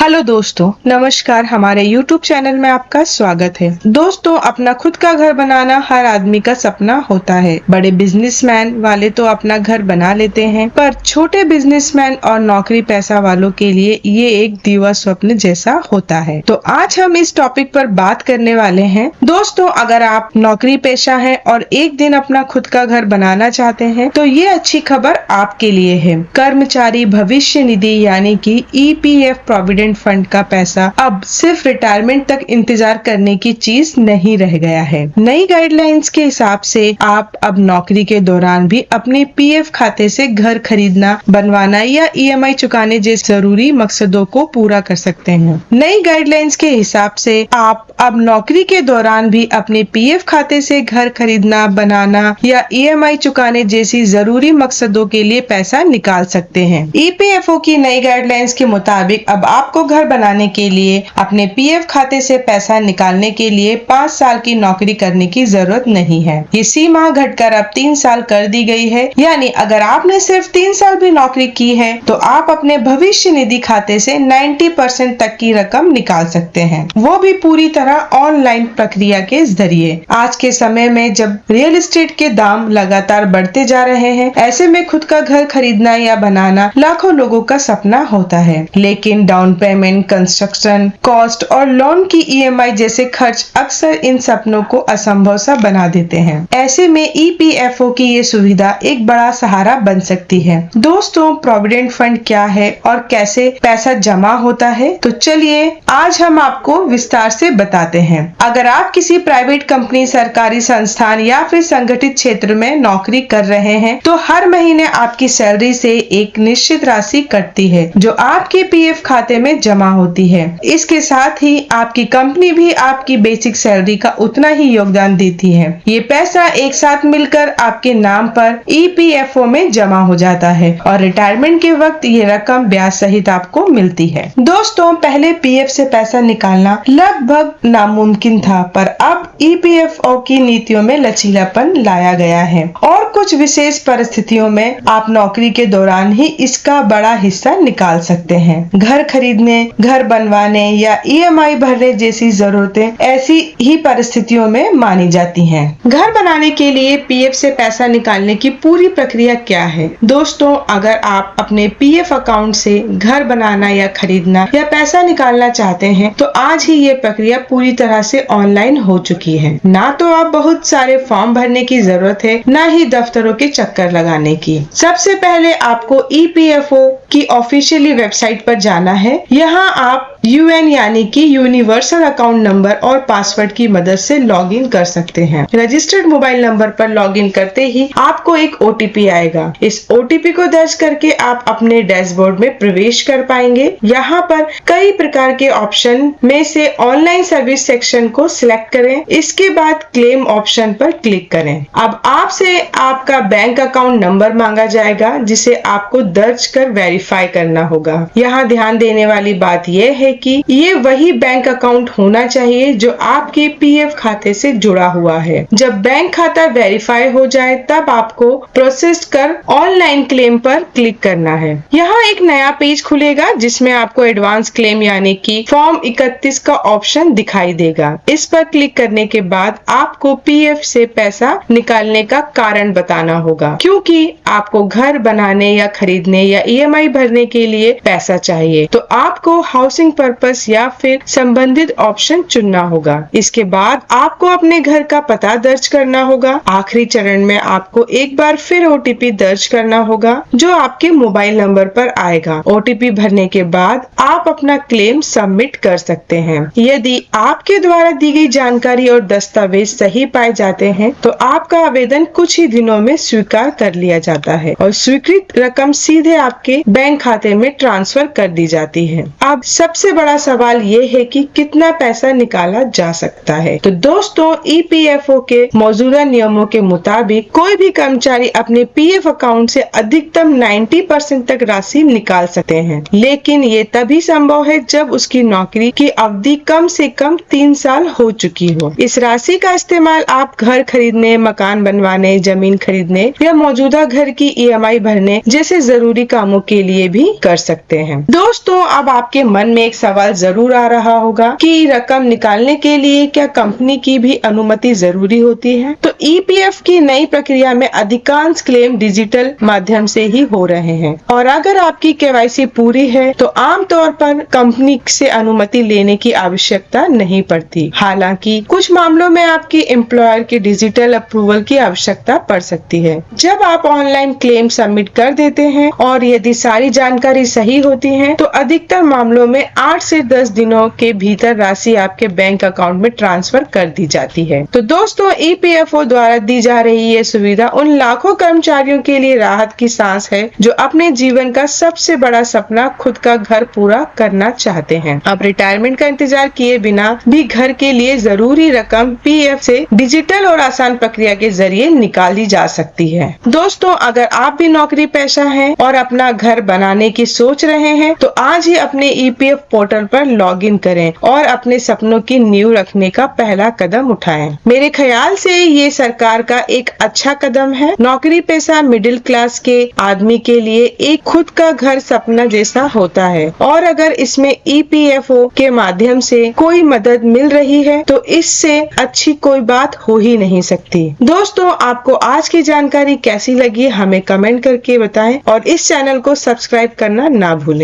Hello दोस्तों, नमस्कार। हमारे YouTube चैनल में आपका स्वागत है। दोस्तों, अपना खुद का घर बनाना हर आदमी का सपना होता है। बड़े बिजनेसमैन वाले तो अपना घर बना लेते हैं, पर छोटे बिजनेसमैन और नौकरी पैसा वालों के लिए ये एक दीवा स्वप्न जैसा होता है। तो आज हम इस टॉपिक पर बात करने वाले हैं। दोस्तों, अगर आप नौकरी पेशा है और एक दिन अपना खुद का घर बनाना चाहते हैं, तो ये अच्छी खबर आपके लिए है। कर्मचारी भविष्य निधि यानी कि EPF प्रोविडेंट फंड का पैसा अब सिर्फ रिटायरमेंट तक इंतजार करने की चीज नहीं रह गया है। नई गाइडलाइंस के हिसाब से आप अब नौकरी के दौरान भी अपने PF खाते से घर खरीदना, बनवाना या EMI चुकाने जैसे जरूरी मकसदों को पूरा कर सकते हैं। नई गाइडलाइंस के हिसाब से आप अब नौकरी के दौरान भी अपने PF खाते से घर खरीदना, बनाना या EMI चुकाने जैसी जरूरी मकसदों के लिए पैसा निकाल सकते हैं। EPFO की नई गाइडलाइंस के मुताबिक अब आपको घर बनाने के लिए अपने PF खाते से पैसा निकालने के लिए 5 साल की नौकरी करने की जरूरत नहीं है। ये सीमा घटकर अब 3 साल कर दी गई है। यानी अगर आपने सिर्फ 3 साल भी नौकरी की है तो आप अपने भविष्य निधि खाते से 90% तक की रकम निकाल सकते हैं, वो भी पूरी तरह ऑनलाइन प्रक्रिया के जरिए। आज के समय में जब रियल एस्टेट के दाम लगातार बढ़ते जा रहे हैं, ऐसे में खुद का घर खरीदना या बनाना लाखों लोगों का सपना होता है, लेकिन डाउन पेमेंट, कंस्ट्रक्शन कॉस्ट और लोन की EMI जैसे खर्च अक्सर इन सपनों को असंभव सा बना देते हैं। ऐसे में EPFO की ये सुविधा एक बड़ा सहारा बन सकती है। दोस्तों, प्रोविडेंट फंड क्या है और कैसे पैसा जमा होता है, तो चलिए आज हम आपको विस्तार से बताते हैं। अगर आप किसी प्राइवेट कंपनी, सरकारी संस्थान या फिर संगठित क्षेत्र में नौकरी कर रहे हैं, तो हर महीने आपकी सैलरी से एक निश्चित राशि कटती है जो आपके PF खाते में जमा होती है। इसके साथ ही आपकी कंपनी भी आपकी बेसिक सैलरी का उतना ही योगदान देती है। ये पैसा एक साथ मिलकर आपके नाम पर EPFO में जमा हो जाता है और रिटायरमेंट के वक्त ये रकम ब्याज सहित आपको मिलती है। दोस्तों, पहले PF से पैसा निकालना लगभग नामुमकिन था, पर अब EPFO की नीतियों में लचीलापन लाया गया है और कुछ विशेष परिस्थितियों में आप नौकरी के दौरान ही इसका बड़ा हिस्सा निकाल सकते हैं। घर खरीदने, घर बनवाने या EMI भरने जैसी जरूरतें ऐसी ही परिस्थितियों में मानी जाती हैं। घर बनाने के लिए PF से पैसा निकालने की पूरी प्रक्रिया क्या है? दोस्तों, अगर आप अपने PF अकाउंट से घर बनाना या खरीदना या पैसा निकालना चाहते हैं, तो आज ही ये प्रक्रिया पूरी तरह से ऑनलाइन हो चुकी है। ना तो आप बहुत सारे फॉर्म भरने की जरूरत है, ना ही दफ्तरों के चक्कर लगाने की। सबसे पहले आपको EPFO की ऑफिशियली वेबसाइट पर जाना है। यहाँ आप UN यानी कि यूनिवर्सल अकाउंट नंबर और पासवर्ड की मदद से लॉगिन कर सकते हैं। रजिस्टर्ड मोबाइल नंबर पर लॉगिन करते ही आपको एक OTP आएगा। इस OTP को दर्ज करके आप अपने डैशबोर्ड में प्रवेश कर पाएंगे। यहाँ पर कई प्रकार के ऑप्शन में से ऑनलाइन सर्विस सेक्शन को सिलेक्ट करें। इसके बाद क्लेम ऑप्शन पर क्लिक करें। अब आपसे आपका बैंक अकाउंट नंबर मांगा जाएगा, जिसे आपको दर्ज कर वेरीफाई करना होगा। यहाँ ध्यान देने वाली बात यह है कि ये वही बैंक अकाउंट होना चाहिए जो आपके PF खाते से जुड़ा हुआ है। जब बैंक खाता वेरीफाई हो जाए, तब आपको प्रोसेस कर ऑनलाइन क्लेम पर क्लिक करना है। यहाँ एक नया पेज खुलेगा जिसमें आपको एडवांस क्लेम यानी कि फॉर्म 31 का ऑप्शन दिखाई देगा। इस पर क्लिक करने के बाद आपको PF से पैसा निकालने का कारण बताना होगा, क्योंकि आपको घर बनाने या खरीदने या EMI भरने के लिए पैसा चाहिए, तो आपको हाउसिंग पर्पस या फिर संबंधित ऑप्शन चुनना होगा। इसके बाद आपको अपने घर का पता दर्ज करना होगा। आखिरी चरण में आपको एक बार फिर OTP दर्ज करना होगा, जो आपके मोबाइल नंबर पर आएगा। OTP भरने के बाद आप अपना क्लेम सबमिट कर सकते हैं। यदि आपके द्वारा दी गई जानकारी और दस्तावेज सही पाए जाते हैं, तो आपका आवेदन कुछ ही दिनों में स्वीकार कर लिया जाता है और स्वीकृत रकम सीधे आपके बैंक खाते में ट्रांसफर कर दी जाती है। अब सबसे बड़ा सवाल ये है कि कितना पैसा निकाला जा सकता है। तो दोस्तों, EPFO के मौजूदा नियमों के मुताबिक कोई भी कर्मचारी अपने PF अकाउंट से अधिकतम 90% तक राशि निकाल सकते हैं, लेकिन ये तभी संभव है जब उसकी नौकरी की अवधि कम से कम 3 साल हो चुकी हो। इस राशि का इस्तेमाल आप घर खरीदने, मकान बनवाने, जमीन खरीदने या मौजूदा घर की EMI भरने जैसे जरूरी कामों के लिए भी कर सकते हैं। दोस्तों, अब आपके मन में एक एक सवाल जरूर आ रहा होगा कि रकम निकालने के लिए क्या कंपनी की भी अनुमति जरूरी होती है? तो ईपीएफ की नई प्रक्रिया में अधिकांश क्लेम डिजिटल माध्यम से ही हो रहे हैं और अगर आपकी केवाईसी पूरी है तो आमतौर पर कंपनी से अनुमति लेने की आवश्यकता नहीं पड़ती। हालांकि कुछ मामलों में आपकी एम्प्लॉयर के डिजिटल अप्रूवल की आवश्यकता पड़ सकती है। जब आप ऑनलाइन क्लेम सबमिट कर देते हैं और यदि सारी जानकारी सही होती है तो अधिकतर मामलों में 8 से 10 दिनों के भीतर राशि आपके बैंक अकाउंट में ट्रांसफर कर दी जाती है। तो दोस्तों, ईपीएफओ द्वारा दी जा रही ये सुविधा उन लाखों कर्मचारियों के लिए राहत की सांस है जो अपने जीवन का सबसे बड़ा सपना खुद का घर पूरा करना चाहते हैं। अब रिटायरमेंट का इंतजार किए बिना भी घर के लिए जरूरी रकम पीएफ से डिजिटल और आसान प्रक्रिया के जरिए निकाली जा सकती है। दोस्तों, अगर आप भी नौकरी पेशा हैं और अपना घर बनाने की सोच रहे हैं तो आज ही अपने ईपीएफ पोर्टल पर लॉगिन करें और अपने सपनों की नींव रखने का पहला कदम उठाएं। मेरे ख्याल से ये सरकार का एक अच्छा कदम है। नौकरी पेशा मिडिल क्लास के आदमी के लिए एक खुद का घर सपना जैसा होता है और अगर इसमें ईपीएफओ के माध्यम से कोई मदद मिल रही है तो इससे अच्छी कोई बात हो ही नहीं सकती। दोस्तों, आपको आज की जानकारी कैसी लगी हमें कमेंट करके बताएं और इस चैनल को सब्सक्राइब करना ना भूलें।